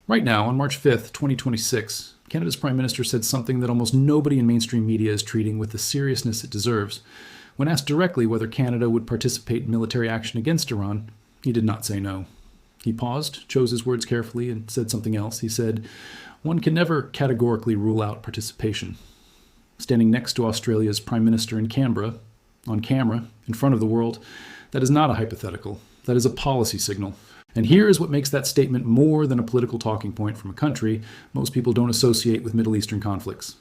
Right now, on March 5th, 2026, Canada's Prime Minister said something that almost nobody in mainstream media is treating with the seriousness it deserves. When asked directly whether Canada would participate in military action against Iran, he did not say no. He paused, chose his words carefully, and said something else. He said, "One can never categorically rule out participation." Standing next to Australia's Prime Minister in Canberra, on camera, in front of the world, that is not a hypothetical. That is a policy signal. And here is what makes that statement more than a political talking point from a country most people don't associate with Middle Eastern conflicts.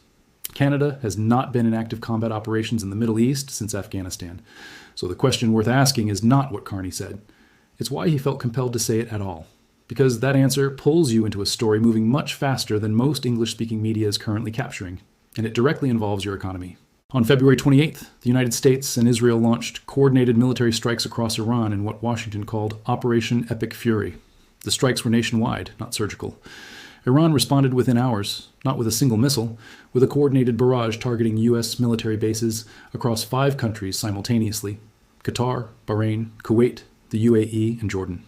Canada has not been in active combat operations in the Middle East since Afghanistan. So the question worth asking is not what Carney said. It's why he felt compelled to say it at all. Because that answer pulls you into a story moving much faster than most English-speaking media is currently capturing. And it directly involves your economy. On February 28th, the United States and Israel launched coordinated military strikes across Iran in what Washington called Operation Epic Fury. The strikes were nationwide, not surgical. Iran responded within hours, not with a single missile, with a coordinated barrage targeting U.S. military bases across 5 countries simultaneously: Qatar, Bahrain, Kuwait, the UAE, and Jordan.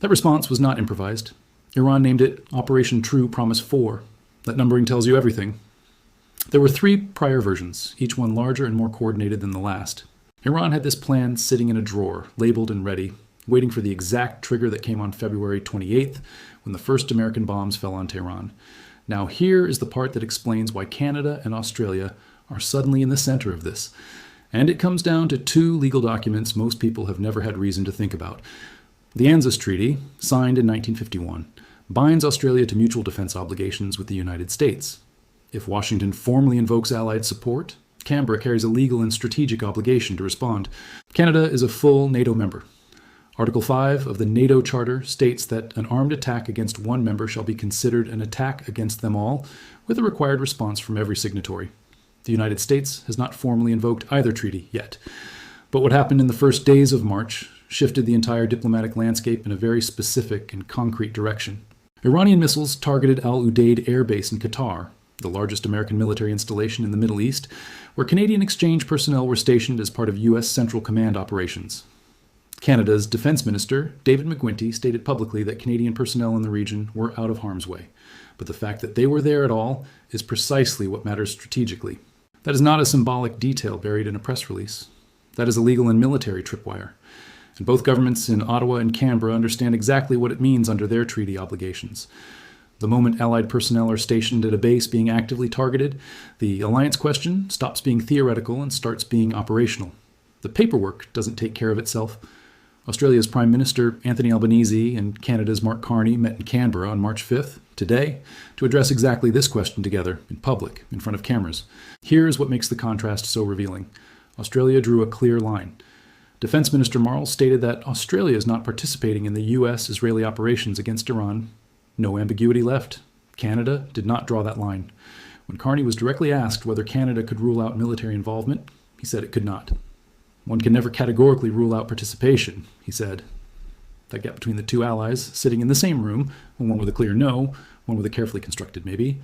That response was not improvised. Iran named it Operation True Promise 4. That numbering tells you everything. There were 3 prior versions, each one larger and more coordinated than the last. Iran had this plan sitting in a drawer, labeled and ready, waiting for the exact trigger that came on February 28th, when the first American bombs fell on Tehran. Now here is the part that explains why Canada and Australia are suddenly in the center of this. And it comes down to 2 legal documents most people have never had reason to think about. The ANZUS Treaty, signed in 1951, binds Australia to mutual defense obligations with the United States. If Washington formally invokes Allied support, Canberra carries a legal and strategic obligation to respond. Canada is a full NATO member. Article 5 of the NATO Charter states that an armed attack against one member shall be considered an attack against them all, with a required response from every signatory. The United States has not formally invoked either treaty yet. But what happened in the first days of March shifted the entire diplomatic landscape in a very specific and concrete direction. Iranian missiles targeted Al Udeid Air Base in Qatar, the largest American military installation in the Middle East, where Canadian exchange personnel were stationed as part of U.S. Central Command operations. Canada's Defence Minister, David McGuinty, stated publicly that Canadian personnel in the region were out of harm's way. But the fact that they were there at all is precisely what matters strategically. That is not a symbolic detail buried in a press release. That is a legal and military tripwire. And both governments in Ottawa and Canberra understand exactly what it means under their treaty obligations. The moment Allied personnel are stationed at a base being actively targeted, the alliance question stops being theoretical and starts being operational. The paperwork doesn't take care of itself. Australia's Prime Minister Anthony Albanese and Canada's Mark Carney met in Canberra on March 5th, today, to address exactly this question together, in public, in front of cameras. Here is what makes the contrast so revealing. Australia drew a clear line. Defence Minister Marl stated that Australia is not participating in the U.S.-Israeli operations against Iran. No ambiguity left. Canada did not draw that line. When Carney was directly asked whether Canada could rule out military involvement, he said it could not. One can never categorically rule out participation, he said. That gap between the 2 allies, sitting in the same room, one with a clear no, one with a carefully constructed maybe,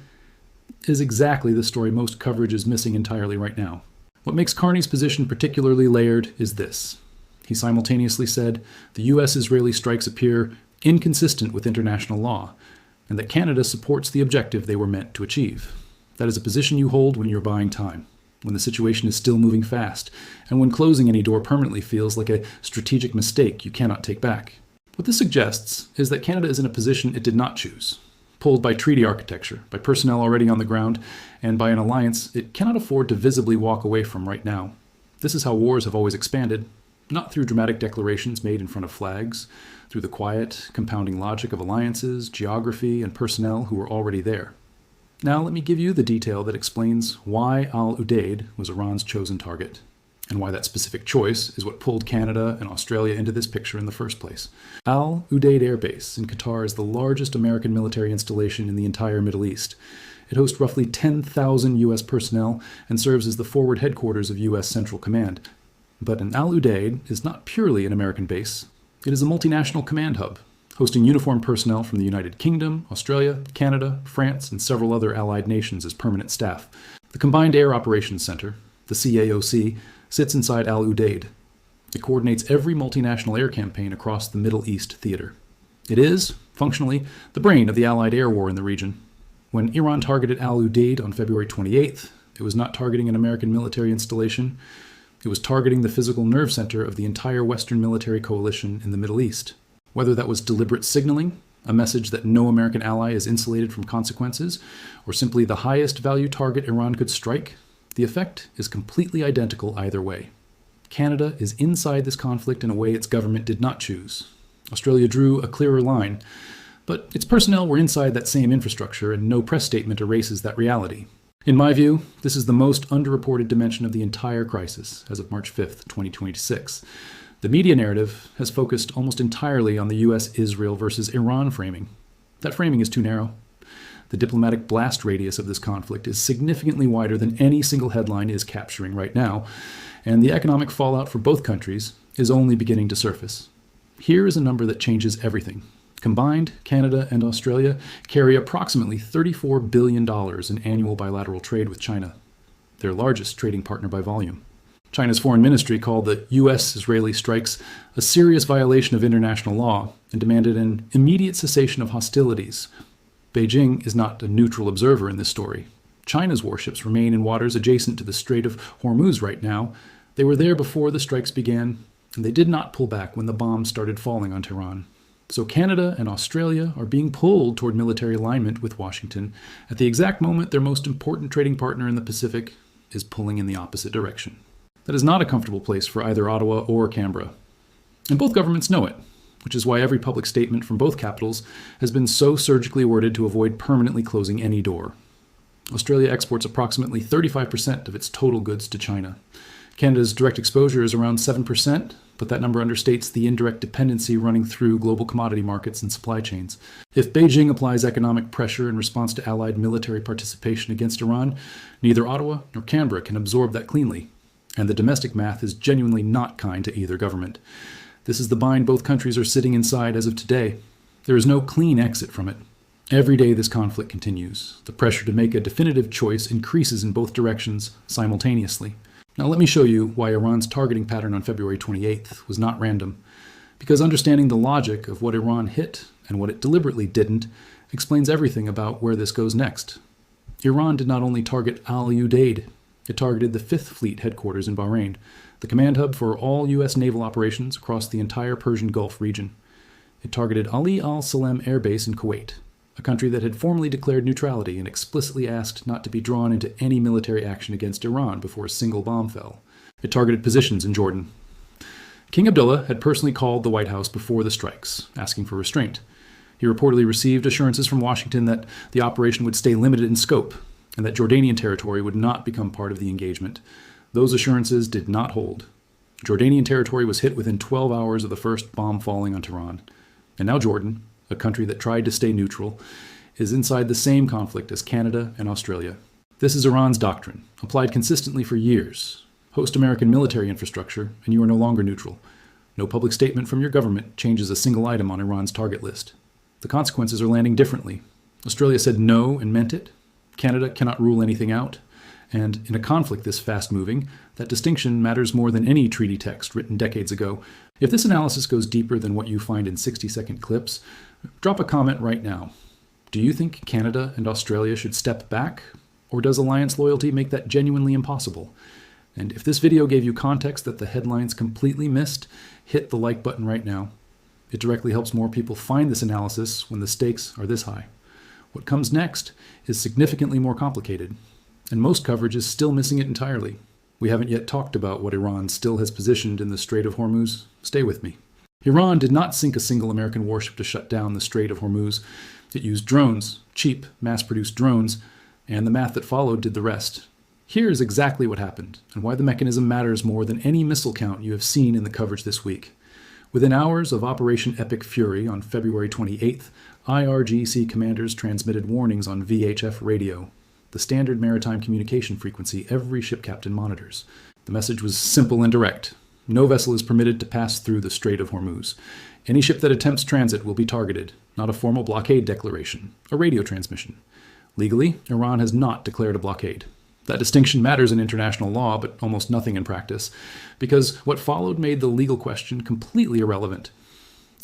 is exactly the story most coverage is missing entirely right now. What makes Carney's position particularly layered is this. He simultaneously said the U.S.-Israeli strikes appear inconsistent with international law, and that Canada supports the objective they were meant to achieve. That is a position you hold when you're buying time, when the situation is still moving fast, and when closing any door permanently feels like a strategic mistake you cannot take back. What this suggests is that Canada is in a position it did not choose, pulled by treaty architecture, by personnel already on the ground, and by an alliance it cannot afford to visibly walk away from right now. This is how wars have always expanded, not through dramatic declarations made in front of flags, through the quiet, compounding logic of alliances, geography, and personnel who were already there. Now let me give you the detail that explains why Al Udeid was Iran's chosen target, and why that specific choice is what pulled Canada and Australia into this picture in the first place. Al Udeid Air Base in Qatar is the largest American military installation in the entire Middle East. It hosts roughly 10,000 U.S. personnel and serves as the forward headquarters of U.S. Central Command. But an Al Udeid is not purely an American base. It is a multinational command hub, hosting uniformed personnel from the United Kingdom, Australia, Canada, France, and several other allied nations as permanent staff. The Combined Air Operations Center, the CAOC, sits inside Al Udeid. It coordinates every multinational air campaign across the Middle East theater. It is, functionally, the brain of the Allied air war in the region. When Iran targeted Al Udeid on February 28th, it was not targeting an American military installation. It was targeting the physical nerve center of the entire Western military coalition in the Middle East. Whether that was deliberate signaling, a message that no American ally is insulated from consequences, or simply the highest value target Iran could strike, the effect is completely identical either way. Canada is inside this conflict in a way its government did not choose. Australia drew a clearer line, but its personnel were inside that same infrastructure, and no press statement erases that reality. In my view, this is the most underreported dimension of the entire crisis as of March 5th, 2026. The media narrative has focused almost entirely on the US-Israel versus Iran framing. That framing is too narrow. The diplomatic blast radius of this conflict is significantly wider than any single headline is capturing right now, and the economic fallout for both countries is only beginning to surface. Here is a number that changes everything. Combined, Canada and Australia carry approximately $34 billion in annual bilateral trade with China, their largest trading partner by volume. China's foreign ministry called the US-Israeli strikes a serious violation of international law and demanded an immediate cessation of hostilities. Beijing is not a neutral observer in this story. China's warships remain in waters adjacent to the Strait of Hormuz right now. They were there before the strikes began, and they did not pull back when the bombs started falling on Tehran. So Canada and Australia are being pulled toward military alignment with Washington at the exact moment their most important trading partner in the Pacific is pulling in the opposite direction. That is not a comfortable place for either Ottawa or Canberra. And both governments know it, which is why every public statement from both capitals has been so surgically worded to avoid permanently closing any door. Australia exports approximately 35% of its total goods to China. Canada's direct exposure is around 7%, but that number understates the indirect dependency running through global commodity markets and supply chains. If Beijing applies economic pressure in response to Allied military participation against Iran, neither Ottawa nor Canberra can absorb that cleanly. And the domestic math is genuinely not kind to either government. This is the bind both countries are sitting inside as of today. There is no clean exit from it. Every day this conflict continues. The pressure to make a definitive choice increases in both directions simultaneously. Now let me show you why Iran's targeting pattern on February 28th was not random. Because understanding the logic of what Iran hit and what it deliberately didn't explains everything about where this goes next. Iran did not only target Al Udeid, it targeted the 5th Fleet headquarters in Bahrain, the command hub for all U.S. naval operations across the entire Persian Gulf region. It targeted Ali al-Salem Air Base in Kuwait, a country that had formally declared neutrality and explicitly asked not to be drawn into any military action against Iran before a single bomb fell. It targeted positions in Jordan. King Abdullah had personally called the White House before the strikes, asking for restraint. He reportedly received assurances from Washington that the operation would stay limited in scope, and that Jordanian territory would not become part of the engagement. Those assurances did not hold. Jordanian territory was hit within 12 hours of the first bomb falling on Tehran. And now Jordan, a country that tried to stay neutral, is inside the same conflict as Canada and Australia. This is Iran's doctrine, applied consistently for years. Host American military infrastructure, and you are no longer neutral. No public statement from your government changes a single item on Iran's target list. The consequences are landing differently. Australia said no and meant it. Canada cannot rule anything out. And in a conflict this fast-moving, that distinction matters more than any treaty text written decades ago. If this analysis goes deeper than what you find in 60-second clips, drop a comment right now. Do you think Canada and Australia should step back? Or does alliance loyalty make that genuinely impossible? And if this video gave you context that the headlines completely missed, hit the like button right now. It directly helps more people find this analysis when the stakes are this high. What comes next is significantly more complicated, and most coverage is still missing it entirely. We haven't yet talked about what Iran still has positioned in the Strait of Hormuz. Stay with me. Iran did not sink a single American warship to shut down the Strait of Hormuz. It used drones, cheap, mass-produced drones, and the math that followed did the rest. Here is exactly what happened, and why the mechanism matters more than any missile count you have seen in the coverage this week. Within hours of Operation Epic Fury on February 28th, IRGC commanders transmitted warnings on VHF radio, the standard maritime communication frequency every ship captain monitors. The message was simple and direct. No vessel is permitted to pass through the Strait of Hormuz. Any ship that attempts transit will be targeted, not a formal blockade declaration, a radio transmission. Legally, Iran has not declared a blockade. That distinction matters in international law, but almost nothing in practice, because what followed made the legal question completely irrelevant.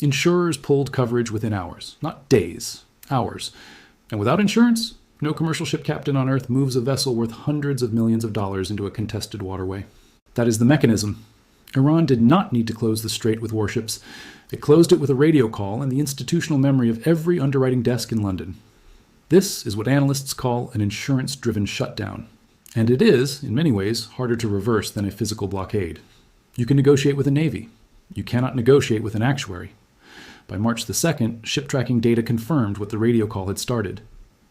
Insurers pulled coverage within hours, not days, hours. And without insurance, no commercial ship captain on Earth moves a vessel worth hundreds of millions of dollars into a contested waterway. That is the mechanism. Iran did not need to close the strait with warships. It closed it with a radio call and the institutional memory of every underwriting desk in London. This is what analysts call an insurance-driven shutdown. And it is, in many ways, harder to reverse than a physical blockade. You can negotiate with a navy. You cannot negotiate with an actuary. By March the 2nd, ship tracking data confirmed what the radio call had started.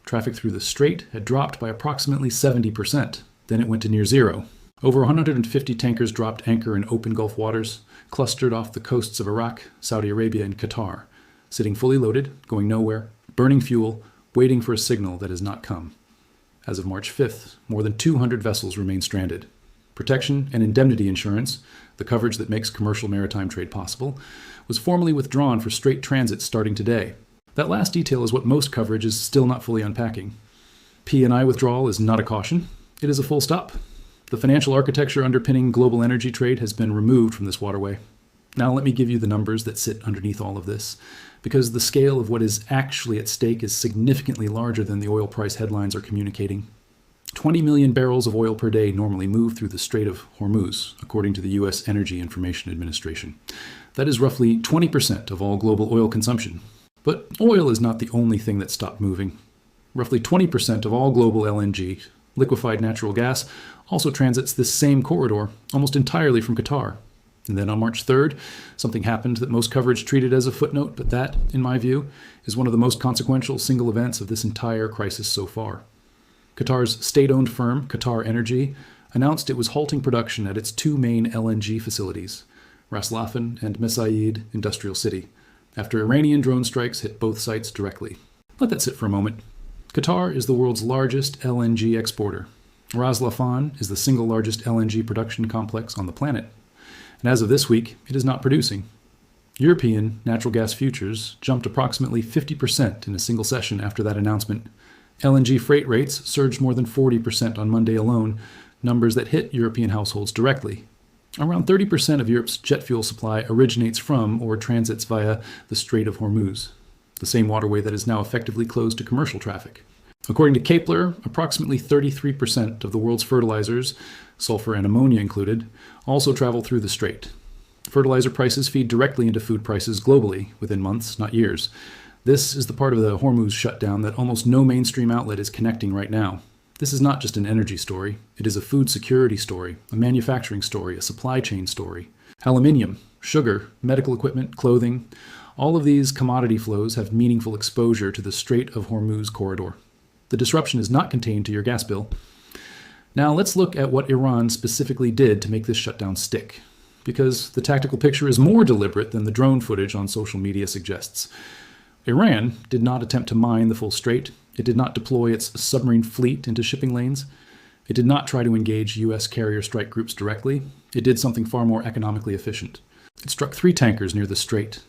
Traffic through the strait had dropped by approximately 70%. Then it went to near zero. Over 150 tankers dropped anchor in open Gulf waters, clustered off the coasts of Iraq, Saudi Arabia, and Qatar, sitting fully loaded, going nowhere, burning fuel, waiting for a signal that has not come. As of March 5th, more than 200 vessels remain stranded. Protection and indemnity insurance, the coverage that makes commercial maritime trade possible, was formally withdrawn for strait transit starting today. That last detail is what most coverage is still not fully unpacking. P&I withdrawal is not a caution. It is a full stop. The financial architecture underpinning global energy trade has been removed from this waterway. Now let me give you the numbers that sit underneath all of this, because the scale of what is actually at stake is significantly larger than the oil price headlines are communicating. 20 million barrels of oil per day normally move through the Strait of Hormuz, according to the U.S. Energy Information Administration. That is roughly 20% of all global oil consumption. But oil is not the only thing that stopped moving. Roughly 20% of all global LNG, liquefied natural gas, also transits this same corridor, almost entirely from Qatar. And then on March 3rd, something happened that most coverage treated as a footnote, but that, in my view, is one of the most consequential single events of this entire crisis so far. Qatar's state-owned firm, Qatar Energy, announced it was halting production at its two main LNG facilities, Ras Laffan and Mesaieed Industrial City, after Iranian drone strikes hit both sites directly. Let that sit for a moment. Qatar is the world's largest LNG exporter. Ras Laffan is the single largest LNG production complex on the planet. And as of this week, it is not producing. European natural gas futures jumped approximately 50% in a single session after that announcement. LNG freight rates surged more than 40% on Monday alone, numbers that hit European households directly. Around 30% of Europe's jet fuel supply originates from or transits via the Strait of Hormuz, the same waterway that is now effectively closed to commercial traffic. According to Kepler, approximately 33% of the world's fertilizers, sulfur and ammonia included, also travel through the strait. Fertilizer prices feed directly into food prices globally within months, not years. This is the part of the Hormuz shutdown that almost no mainstream outlet is connecting right now. This is not just an energy story. It is a food security story, a manufacturing story, a supply chain story. Aluminium, sugar, medical equipment, clothing, all of these commodity flows have meaningful exposure to the Strait of Hormuz corridor. The disruption is not contained to your gas bill. Now let's look at what Iran specifically did to make this shutdown stick, because the tactical picture is more deliberate than the drone footage on social media suggests. Iran did not attempt to mine the full strait. It did not deploy its submarine fleet into shipping lanes. It did not try to engage U.S. carrier strike groups directly. It did something far more economically efficient. It struck 3 tankers near the strait,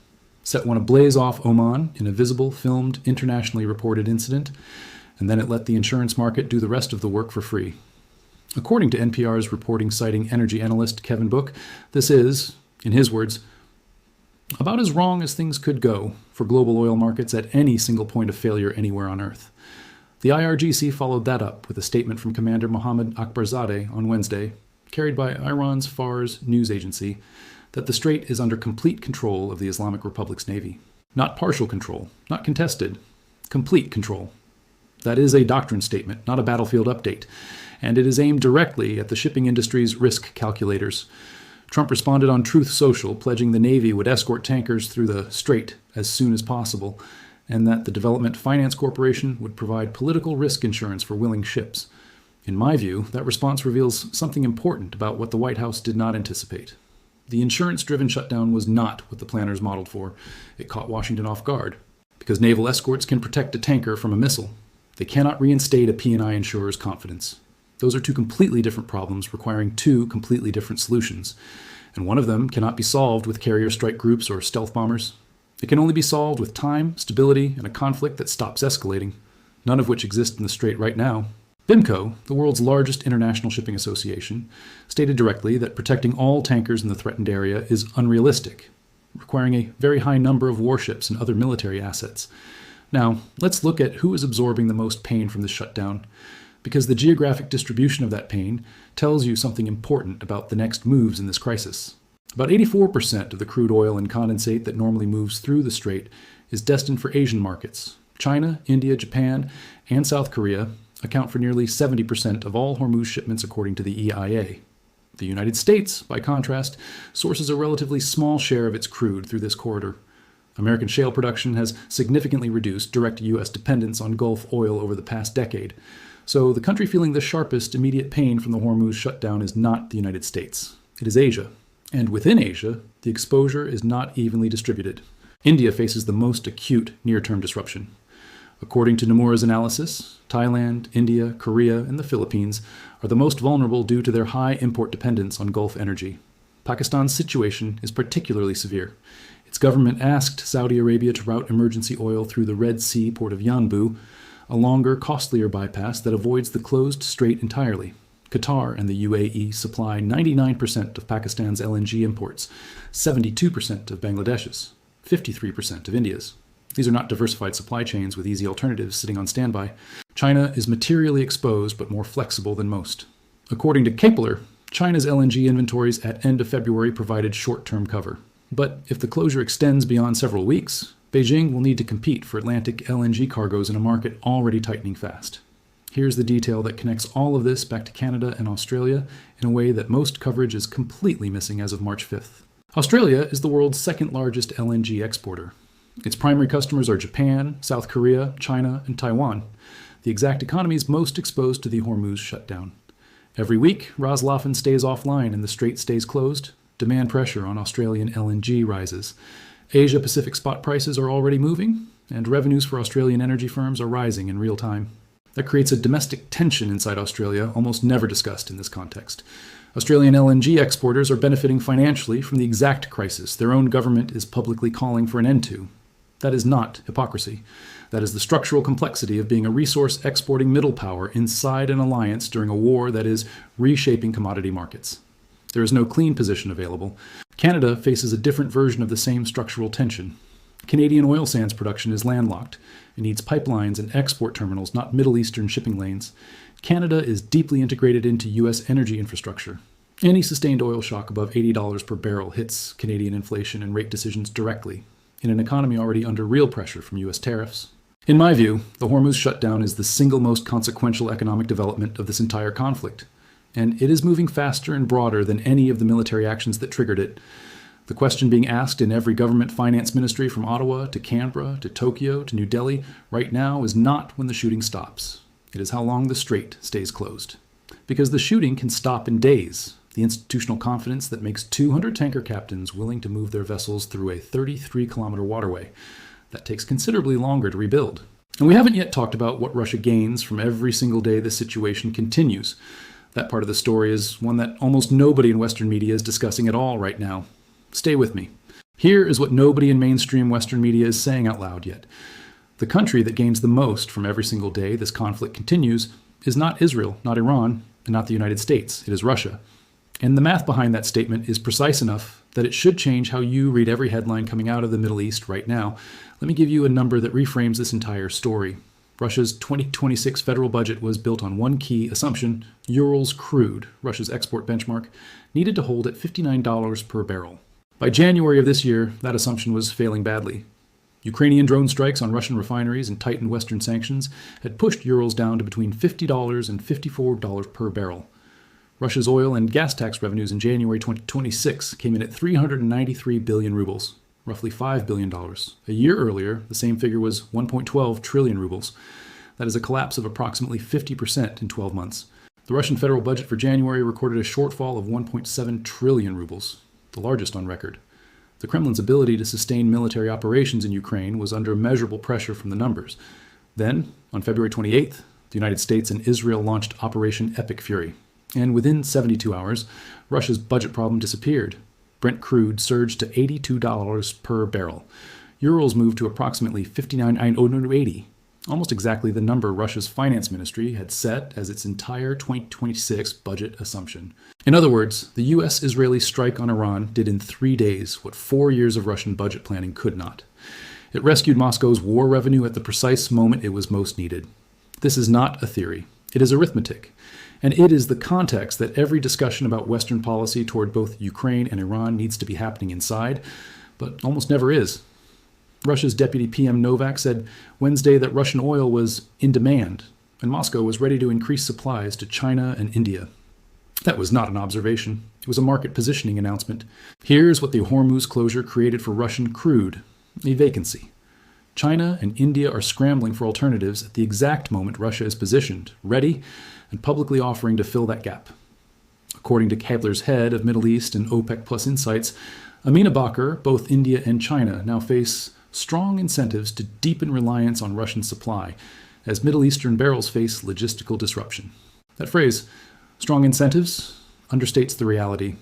set one ablaze off Oman in a visible, filmed, internationally reported incident, and then it let the insurance market do the rest of the work for free. According to NPR's reporting citing energy analyst Kevin Book, this is, in his words, about as wrong as things could go for global oil markets at any single point of failure anywhere on Earth. The IRGC followed that up with a statement from Commander Mohammad Akbarzadeh on Wednesday, carried by Iran's Fars news agency, that the strait is under complete control of the Islamic Republic's navy. Not partial control, not contested, complete control. That is a doctrine statement, not a battlefield update, and it is aimed directly at the shipping industry's risk calculators. Trump responded on Truth Social, pledging the Navy would escort tankers through the strait as soon as possible, and that the Development Finance Corporation would provide political risk insurance for willing ships. In my view, that response reveals something important about what the White House did not anticipate. The insurance-driven shutdown was not what the planners modeled for. It caught Washington off guard. Because naval escorts can protect a tanker from a missile, they cannot reinstate a P&I insurer's confidence. Those are two completely different problems requiring two completely different solutions, and one of them cannot be solved with carrier strike groups or stealth bombers. It can only be solved with time, stability, and a conflict that stops escalating, none of which exist in the strait right now. BIMCO, the world's largest international shipping association, stated directly that protecting all tankers in the threatened area is unrealistic. requiring a very high number of warships and other military assets. Now, let's look at who is absorbing the most pain from this shutdown, because the geographic distribution of that pain tells you something important about the next moves in this crisis. About 84% of the crude oil and condensate that normally moves through the strait is destined for Asian markets. China, India, Japan, and South Korea account for nearly 70% of all Hormuz shipments according to the EIA. The United States, by contrast, sources a relatively small share of its crude through this corridor. American shale production has significantly reduced direct U.S. dependence on Gulf oil over the past decade. So the country feeling the sharpest immediate pain from the Hormuz shutdown is not the United States. It is Asia. And within Asia, the exposure is not evenly distributed. India faces the most acute near-term disruption. According to Nomura's analysis, Thailand, India, Korea, and the Philippines are the most vulnerable due to their high import dependence on Gulf energy. Pakistan's situation is particularly severe. Its government asked Saudi Arabia to route emergency oil through the Red Sea port of Yanbu, a longer, costlier bypass that avoids the closed strait entirely. Qatar and the UAE supply 99% of Pakistan's LNG imports, 72% of Bangladesh's, 53% of India's. These are not diversified supply chains with easy alternatives sitting on standby. China is materially exposed but more flexible than most. According to Kepler, China's LNG inventories at end of February provided short-term cover. But if the closure extends beyond several weeks, Beijing will need to compete for Atlantic LNG cargoes in a market already tightening fast. Here's the detail that connects all of this back to Canada and Australia in a way that most coverage is completely missing as of March 5th. Australia is the world's second largest LNG exporter. Its primary customers are Japan, South Korea, China, and Taiwan, the exact economies most exposed to the Hormuz shutdown. Every week, Roslafen stays offline and the strait stays closed. Demand pressure on Australian LNG rises. Asia-Pacific spot prices are already moving, and revenues for Australian energy firms are rising in real time. That creates a domestic tension inside Australia, almost never discussed in this context. Australian LNG exporters are benefiting financially from the exact crisis their own government is publicly calling for an end to. That is not hypocrisy. That is the structural complexity of being a resource-exporting middle power inside an alliance during a war that is reshaping commodity markets. There is no clean position available. Canada faces a different version of the same structural tension. Canadian oil sands production is landlocked. It needs pipelines and export terminals, not Middle Eastern shipping lanes. Canada is deeply integrated into U.S. energy infrastructure. Any sustained oil shock above $80 per barrel hits Canadian inflation and rate decisions directly, in an economy already under real pressure from U.S. tariffs. In my view, the Hormuz shutdown is the single most consequential economic development of this entire conflict, and it is moving faster and broader than any of the military actions that triggered it. The question being asked in every government finance ministry from Ottawa to Canberra to Tokyo to New Delhi right now is not when the shooting stops. It is how long the strait stays closed. Because the shooting can stop in days. The institutional confidence that makes 200 tanker captains willing to move their vessels through a 33-kilometer waterway. That takes considerably longer to rebuild. And we haven't yet talked about what Russia gains from every single day this situation continues. That part of the story is one that almost nobody in Western media is discussing at all right now. Stay with me. Here is what nobody in mainstream Western media is saying out loud yet. The country that gains the most from every single day this conflict continues is not Israel, not Iran, and not the United States. It is Russia. And the math behind that statement is precise enough that it should change how you read every headline coming out of the Middle East right now. Let me give you a number that reframes this entire story. Russia's 2026 federal budget was built on one key assumption: Urals crude, Russia's export benchmark, needed to hold at $59 per barrel. By January of this year, that assumption was failing badly. Ukrainian drone strikes on Russian refineries and tightened Western sanctions had pushed Urals down to between $50 and $54 per barrel. Russia's oil and gas tax revenues in January 2026 came in at 393 billion rubles, roughly $5 billion. A year earlier, the same figure was 1.12 trillion rubles. That is a collapse of approximately 50% in 12 months. The Russian federal budget for January recorded a shortfall of 1.7 trillion rubles, the largest on record. The Kremlin's ability to sustain military operations in Ukraine was under measurable pressure from the numbers. Then, on February 28th, the United States and Israel launched Operation Epic Fury. And within 72 hours, Russia's budget problem disappeared. Brent crude surged to $82 per barrel. Urals moved to approximately $59.80. almost exactly the number Russia's finance ministry had set as its entire 2026 budget assumption. In other words, the US-Israeli strike on Iran did in 3 days what 4 years of Russian budget planning could not. It rescued Moscow's war revenue at the precise moment it was most needed. This is not a theory. It is arithmetic. And it is the context that every discussion about Western policy toward both Ukraine and Iran needs to be happening inside, but almost never is. Russia's Deputy PM Novak said Wednesday that Russian oil was in demand, and Moscow was ready to increase supplies to China and India. That was not an observation. It was a market positioning announcement. Here's what the Hormuz closure created for Russian crude: a vacancy. China and India are scrambling for alternatives at the exact moment Russia is positioned, ready, and publicly offering to fill that gap. According to Kepler's head of Middle East and OPEC Plus Insights, Amina Bakr, both India and China now face strong incentives to deepen reliance on Russian supply, as Middle Eastern barrels face logistical disruption. That phrase, strong incentives, understates the reality.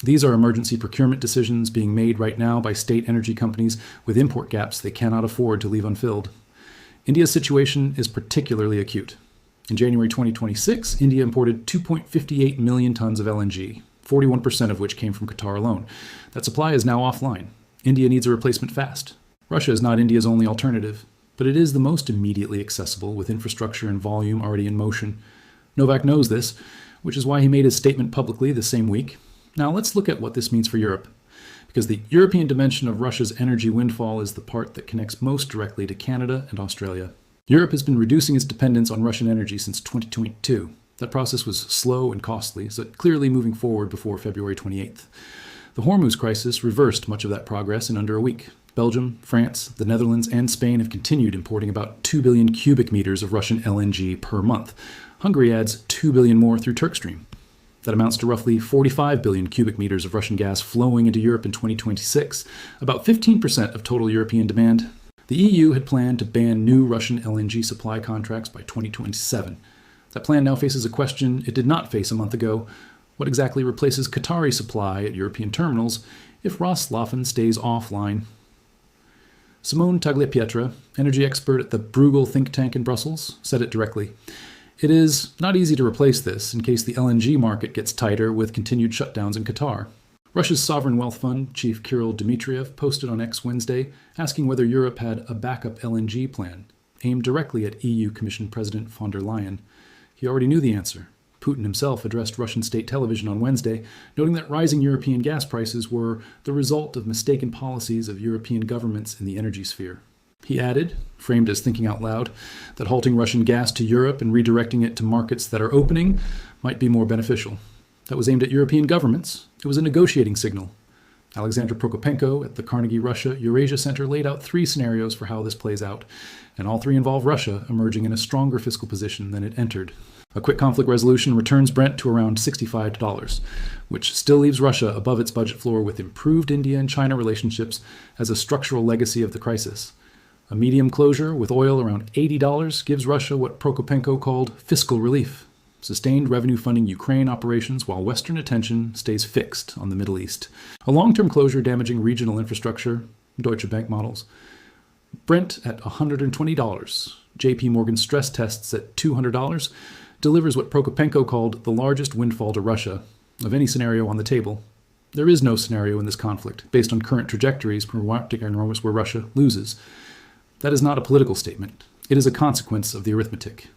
These are emergency procurement decisions being made right now by state energy companies with import gaps they cannot afford to leave unfilled. India's situation is particularly acute. In January 2026, India imported 2.58 million tons of LNG, 41% of which came from Qatar alone. That supply is now offline. India needs a replacement fast. Russia is not India's only alternative, but it is the most immediately accessible with infrastructure and volume already in motion. Novak knows this, which is why he made his statement publicly the same week. Now let's look at what this means for Europe, because the European dimension of Russia's energy windfall is the part that connects most directly to Canada and Australia. Europe has been reducing its dependence on Russian energy since 2022. That process was slow and costly, so clearly moving forward before February 28th. The Hormuz crisis reversed much of that progress in under a week. Belgium, France, the Netherlands, and Spain have continued importing about 2 billion cubic meters of Russian LNG per month. Hungary adds 2 billion more through Turkstream. That amounts to roughly 45 billion cubic meters of Russian gas flowing into Europe in 2026, about 15% of total European demand. The EU had planned to ban new Russian LNG supply contracts by 2027. That plan now faces a question it did not face a month ago. What exactly replaces Qatari supply at European terminals if Rosslaufen stays offline? Simone Tagliapietra, energy expert at the Bruegel think tank in Brussels, said it directly. It is not easy to replace this in case the LNG market gets tighter with continued shutdowns in Qatar. Russia's Sovereign Wealth Fund chief Kirill Dmitriev posted on X Wednesday asking whether Europe had a backup LNG plan, aimed directly at EU Commission President von der Leyen. He already knew the answer. Putin himself addressed Russian state television on Wednesday, noting that rising European gas prices were the result of mistaken policies of European governments in the energy sphere. He added, framed as thinking out loud, that halting Russian gas to Europe and redirecting it to markets that are opening might be more beneficial. That was aimed at European governments. It was a negotiating signal. Alexander Prokopenko at the Carnegie Russia Eurasia Center laid out 3 scenarios for how this plays out, and all 3 involve Russia emerging in a stronger fiscal position than it entered. A quick conflict resolution returns Brent to around $65, which still leaves Russia above its budget floor with improved India and China relationships as a structural legacy of the crisis. A medium closure with oil around $80 gives Russia what Prokopenko called fiscal relief, sustained revenue funding Ukraine operations while Western attention stays fixed on the Middle East. A long-term closure damaging regional infrastructure, Deutsche Bank models. Brent at $120, JP Morgan stress tests at $200, delivers what Prokopenko called the largest windfall to Russia of any scenario on the table. There is no scenario in this conflict based on current trajectories where Russia loses. That is not a political statement. It is a consequence of the arithmetic.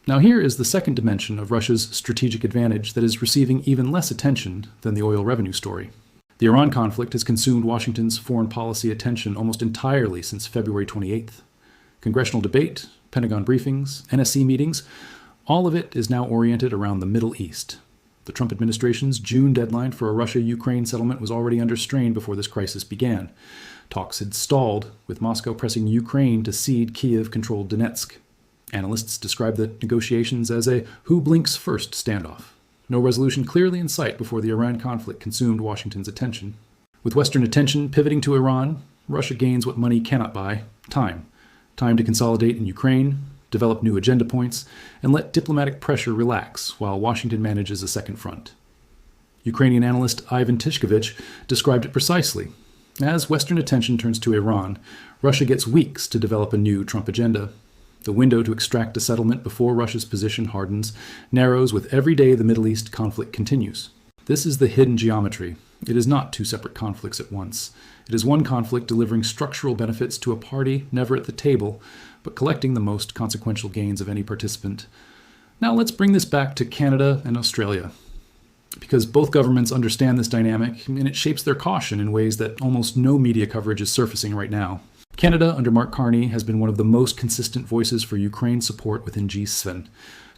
Now here is the second dimension of Russia's strategic advantage that is receiving even less attention than the oil revenue story. The Iran conflict has consumed Washington's foreign policy attention almost entirely since February 28th. Congressional debate, Pentagon briefings, NSC meetings, all of it is now oriented around the Middle East. The Trump administration's June deadline for a Russia-Ukraine settlement was already under strain before this crisis began. Talks had stalled, with Moscow pressing Ukraine to cede Kiev-controlled Donetsk. Analysts describe the negotiations as a who blinks first standoff. No resolution clearly in sight before the Iran conflict consumed Washington's attention. With Western attention pivoting to Iran, Russia gains what money cannot buy: time. Time to consolidate in Ukraine, develop new agenda points, and let diplomatic pressure relax while Washington manages a second front. Ukrainian analyst Ivan Tishkovich described it precisely. As Western attention turns to Iran, Russia gets weeks to develop a new Trump agenda. The window to extract a settlement before Russia's position hardens narrows with every day the Middle East conflict continues. This is the hidden geometry. It is not two separate conflicts at once. It is one conflict delivering structural benefits to a party never at the table, but collecting the most consequential gains of any participant. Now let's bring this back to Canada and Australia, because both governments understand this dynamic, and it shapes their caution in ways that almost no media coverage is surfacing right now. Canada, under Mark Carney, has been one of the most consistent voices for Ukraine support within G7.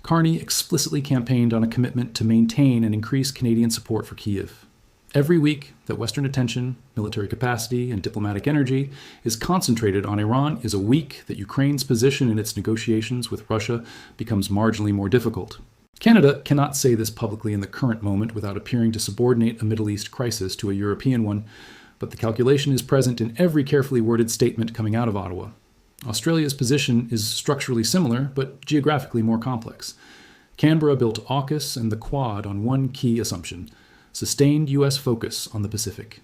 Carney explicitly campaigned on a commitment to maintain and increase Canadian support for Kyiv. Every week that Western attention, military capacity, and diplomatic energy is concentrated on Iran is a week that Ukraine's position in its negotiations with Russia becomes marginally more difficult. Canada cannot say this publicly in the current moment without appearing to subordinate a Middle East crisis to a European one, but the calculation is present in every carefully worded statement coming out of Ottawa. Australia's position is structurally similar, but geographically more complex. Canberra built AUKUS and the Quad on one key assumption: sustained U.S. focus on the Pacific.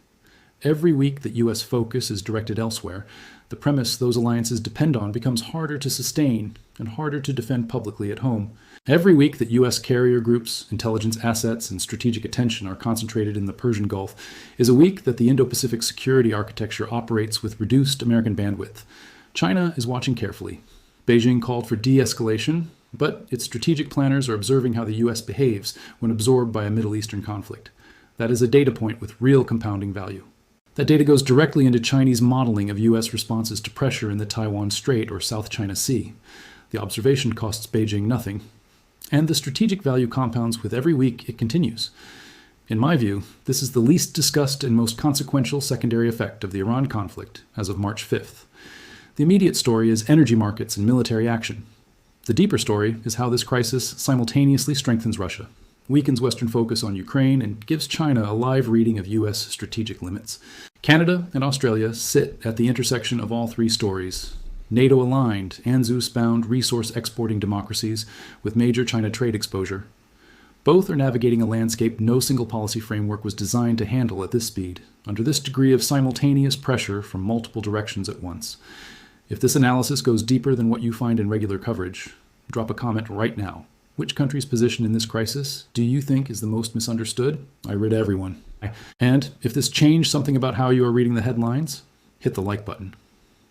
Every week that U.S. focus is directed elsewhere, the premise those alliances depend on becomes harder to sustain and harder to defend publicly at home. Every week that U.S. carrier groups, intelligence assets, and strategic attention are concentrated in the Persian Gulf is a week that the Indo-Pacific security architecture operates with reduced American bandwidth. China is watching carefully. Beijing called for de-escalation, but its strategic planners are observing how the U.S. behaves when absorbed by a Middle Eastern conflict. That is a data point with real compounding value. That data goes directly into Chinese modeling of U.S. responses to pressure in the Taiwan Strait or South China Sea. The observation costs Beijing nothing, and the strategic value compounds with every week it continues. In my view, this is the least discussed and most consequential secondary effect of the Iran conflict as of March 5th. The immediate story is energy markets and military action. The deeper story is how this crisis simultaneously strengthens Russia, weakens Western focus on Ukraine, and gives China a live reading of U.S. strategic limits. Canada and Australia sit at the intersection of all three stories: NATO-aligned, ANZUS-bound, resource-exporting democracies with major China trade exposure. Both are navigating a landscape no single policy framework was designed to handle at this speed, under this degree of simultaneous pressure from multiple directions at once. If this analysis goes deeper than what you find in regular coverage, drop a comment right now. Which country's position in this crisis do you think is the most misunderstood? I read everyone. And if this changed something about how you are reading the headlines, hit the like button.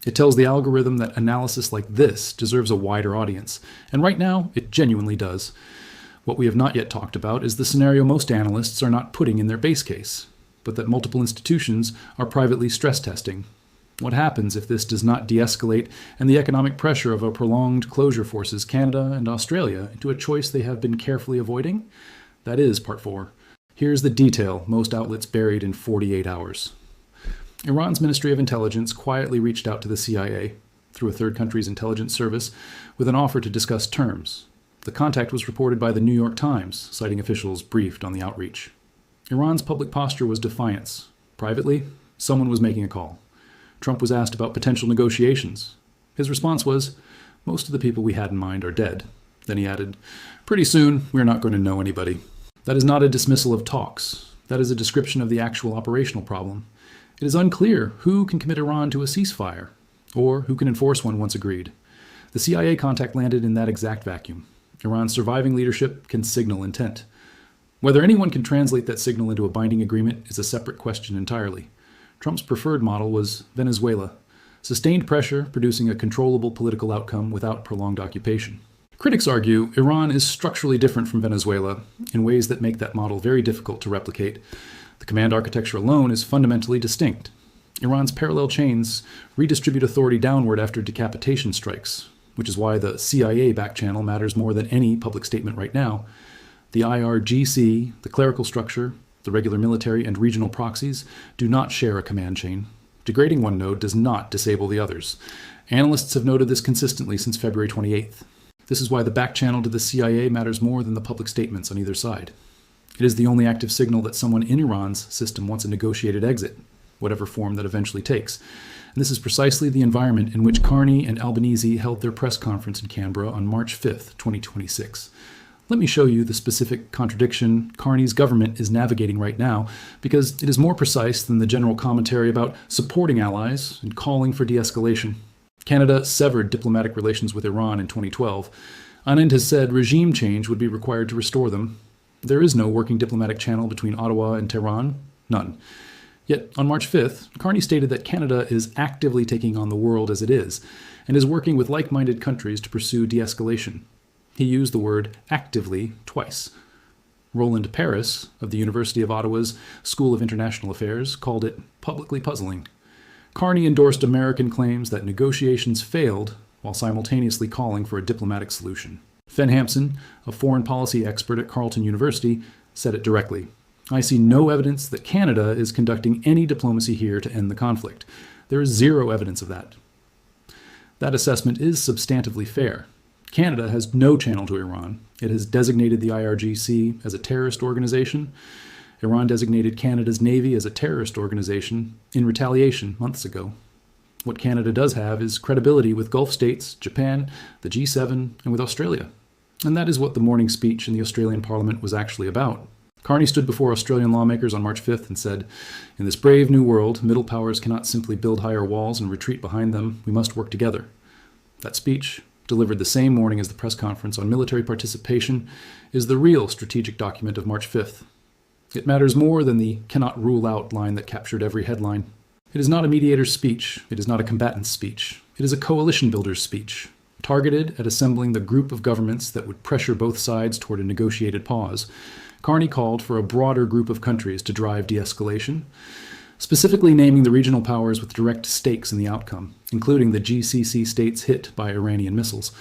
It tells the algorithm that analysis like this deserves a wider audience, and right now, it genuinely does. What we have not yet talked about is the scenario most analysts are not putting in their base case, but that multiple institutions are privately stress testing. What happens if this does not de-escalate and the economic pressure of a prolonged closure forces Canada and Australia into a choice they have been carefully avoiding? That is part 4. Here's the detail most outlets buried in 48 hours. Iran's Ministry of Intelligence quietly reached out to the CIA through a third country's intelligence service with an offer to discuss terms. The contact was reported by the New York Times, citing officials briefed on the outreach. Iran's public posture was defiance. Privately, someone was making a call. Trump was asked about potential negotiations. His response was, "Most of the people we had in mind are dead." Then he added, "Pretty soon, we're not going to know anybody." That is not a dismissal of talks. That is a description of the actual operational problem. It is unclear who can commit Iran to a ceasefire, or who can enforce one once agreed. The CIA contact landed in that exact vacuum. Iran's surviving leadership can signal intent. Whether anyone can translate that signal into a binding agreement is a separate question entirely. Trump's preferred model was Venezuela, sustained pressure producing a controllable political outcome without prolonged occupation. Critics argue Iran is structurally different from Venezuela in ways that make that model very difficult to replicate. The command architecture alone is fundamentally distinct. Iran's parallel chains redistribute authority downward after decapitation strikes, which is why the CIA back channel matters more than any public statement right now. The IRGC, the clerical structure, the regular military and regional proxies do not share a command chain. Degrading one node does not disable the others. Analysts have noted this consistently since February 28th. This is why the back channel to the CIA matters more than the public statements on either side. It is the only active signal that someone in Iran's system wants a negotiated exit, whatever form that eventually takes. And this is precisely the environment in which Carney and Albanese held their press conference in Canberra on March 5th, 2026. Let me show you the specific contradiction Carney's government is navigating right now, because it is more precise than the general commentary about supporting allies and calling for de-escalation. Canada severed diplomatic relations with Iran in 2012. Anand has said regime change would be required to restore them. There is no working diplomatic channel between Ottawa and Tehran. None. Yet, on March 5th, Carney stated that Canada is actively taking on the world as it is, and is working with like-minded countries to pursue de-escalation. He used the word actively twice. Roland Paris, of the University of Ottawa's School of International Affairs, called it publicly puzzling. Carney endorsed American claims that negotiations failed while simultaneously calling for a diplomatic solution. Fen Hampson, a foreign policy expert at Carleton University, said it directly. I see no evidence that Canada is conducting any diplomacy here to end the conflict. There is zero evidence of that. That assessment is substantively fair. Canada has no channel to Iran. It has designated the IRGC as a terrorist organization. Iran designated Canada's Navy as a terrorist organization in retaliation months ago. What Canada does have is credibility with Gulf states, Japan, the G7, and with Australia. And that is what the morning speech in the Australian Parliament was actually about. Carney stood before Australian lawmakers on March 5th and said, "In this brave new world, middle powers cannot simply build higher walls and retreat behind them. We must work together." That speech, delivered the same morning as the press conference on military participation, is the real strategic document of March 5th. It matters more than the "cannot rule out" line that captured every headline. It is not a mediator's speech. It is not a combatant's speech. It is a coalition builder's speech, targeted at assembling the group of governments that would pressure both sides toward a negotiated pause. Carney called for a broader group of countries to drive de-escalation, specifically naming the regional powers with direct stakes in the outcome, including the GCC states hit by Iranian missiles.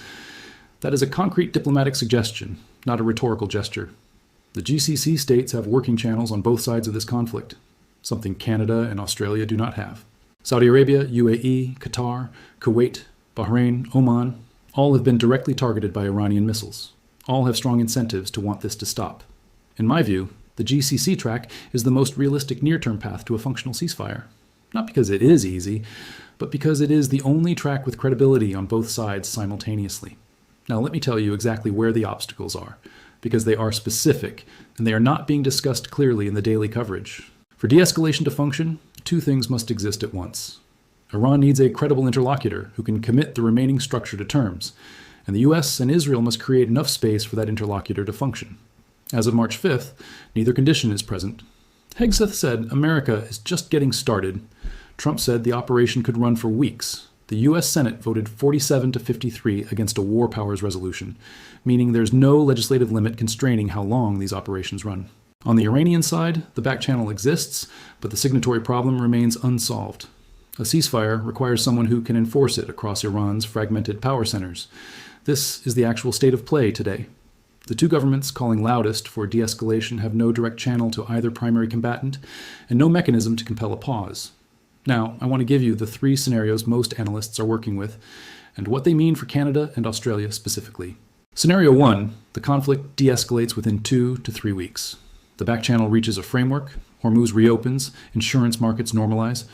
That is a concrete diplomatic suggestion, not a rhetorical gesture. The GCC states have working channels on both sides of this conflict, something Canada and Australia do not have. Saudi Arabia, UAE, Qatar, Kuwait, Bahrain, Oman, all have been directly targeted by Iranian missiles. All have strong incentives to want this to stop. In my view, the GCC track is the most realistic near-term path to a functional ceasefire. Not because it is easy, but because it is the only track with credibility on both sides simultaneously. Now let me tell you exactly where the obstacles are, because they are specific, and they are not being discussed clearly in the daily coverage. For de-escalation to function, two things must exist at once. Iran needs a credible interlocutor who can commit the remaining structure to terms, and the US and Israel must create enough space for that interlocutor to function. As of March 5th, neither condition is present. Hegseth said America is just getting started. Trump said the operation could run for weeks. The US Senate voted 47 to 53 against a war powers resolution, meaning there's no legislative limit constraining how long these operations run. On the Iranian side, the back channel exists, but the signatory problem remains unsolved. A ceasefire requires someone who can enforce it across Iran's fragmented power centers. This is the actual state of play today. The two governments calling loudest for de-escalation have no direct channel to either primary combatant and no mechanism to compel a pause. Now, I want to give you the three scenarios most analysts are working with and what they mean for Canada and Australia specifically. Scenario 1, the conflict de-escalates within 2 to 3 weeks. The back channel reaches a framework, Hormuz reopens, insurance markets normalize.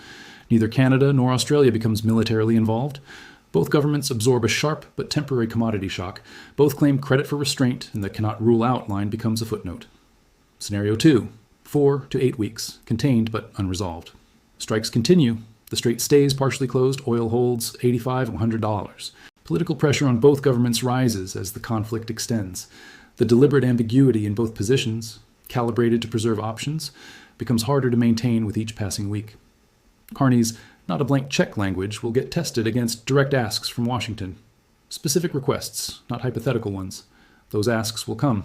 Neither Canada nor Australia becomes militarily involved. Both governments absorb a sharp but temporary commodity shock. Both claim credit for restraint, and the "cannot rule out" line becomes a footnote. Scenario 2, 4 to 8 weeks, contained but unresolved. Strikes continue. The strait stays partially closed. Oil holds $85 and $100. Political pressure on both governments rises as the conflict extends. The deliberate ambiguity in both positions, calibrated to preserve options, becomes harder to maintain with each passing week. Carney's "not a blank check" language will get tested against direct asks from Washington. Specific requests, not hypothetical ones. Those asks will come.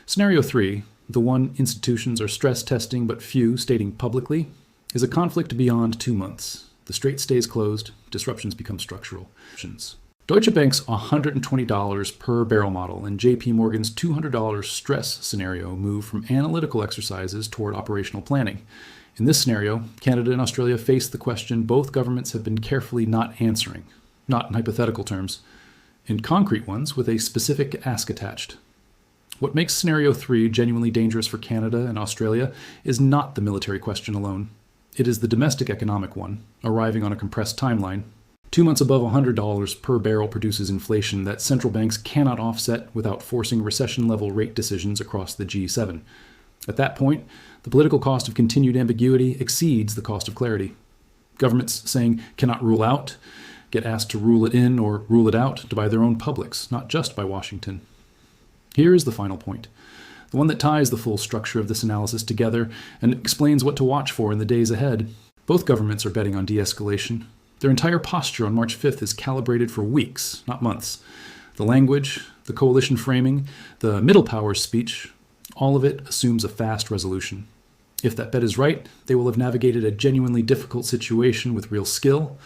Scenario 3, the one institutions are stress testing but few stating publicly, is a conflict beyond 2 months. The strait stays closed, disruptions become structural. Deutsche Bank's $120 per barrel model and JP Morgan's $200 stress scenario move from analytical exercises toward operational planning. In this scenario, Canada and Australia face the question both governments have been carefully not answering, not in hypothetical terms, in concrete ones with a specific ask attached. What makes Scenario 3 genuinely dangerous for Canada and Australia is not the military question alone. It is the domestic economic one, arriving on a compressed timeline. 2 months above $100 per barrel produces inflation that central banks cannot offset without forcing recession-level rate decisions across the G7. At that point, the political cost of continued ambiguity exceeds the cost of clarity. Governments saying "cannot rule out" get asked to rule it in or rule it out by their own publics, not just by Washington. Here is the final point, the one that ties the full structure of this analysis together and explains what to watch for in the days ahead. Both governments are betting on de-escalation. Their entire posture on March 5th is calibrated for weeks, not months. The language, the coalition framing, the middle powers speech, all of it assumes a fast resolution. If that bet is right, they will have navigated a genuinely difficult situation with real skill,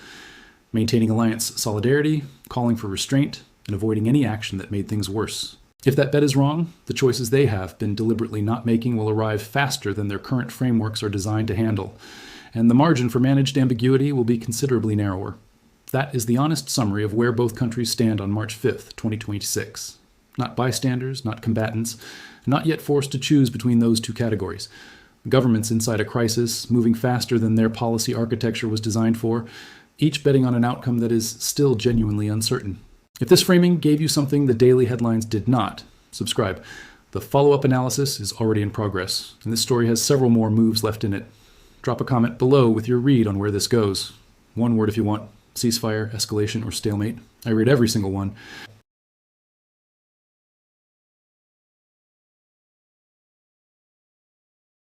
maintaining alliance solidarity, calling for restraint, and avoiding any action that made things worse. If that bet is wrong, the choices they have been deliberately not making will arrive faster than their current frameworks are designed to handle, and the margin for managed ambiguity will be considerably narrower. That is the honest summary of where both countries stand on March 5th, 2026. Not bystanders, not combatants, not yet forced to choose between those two categories. Governments inside a crisis, moving faster than their policy architecture was designed for, each betting on an outcome that is still genuinely uncertain. If this framing gave you something the daily headlines did not, subscribe. The follow-up analysis is already in progress, and this story has several more moves left in it. Drop a comment below with your read on where this goes. One word if you want: ceasefire, escalation, or stalemate. I read every single one.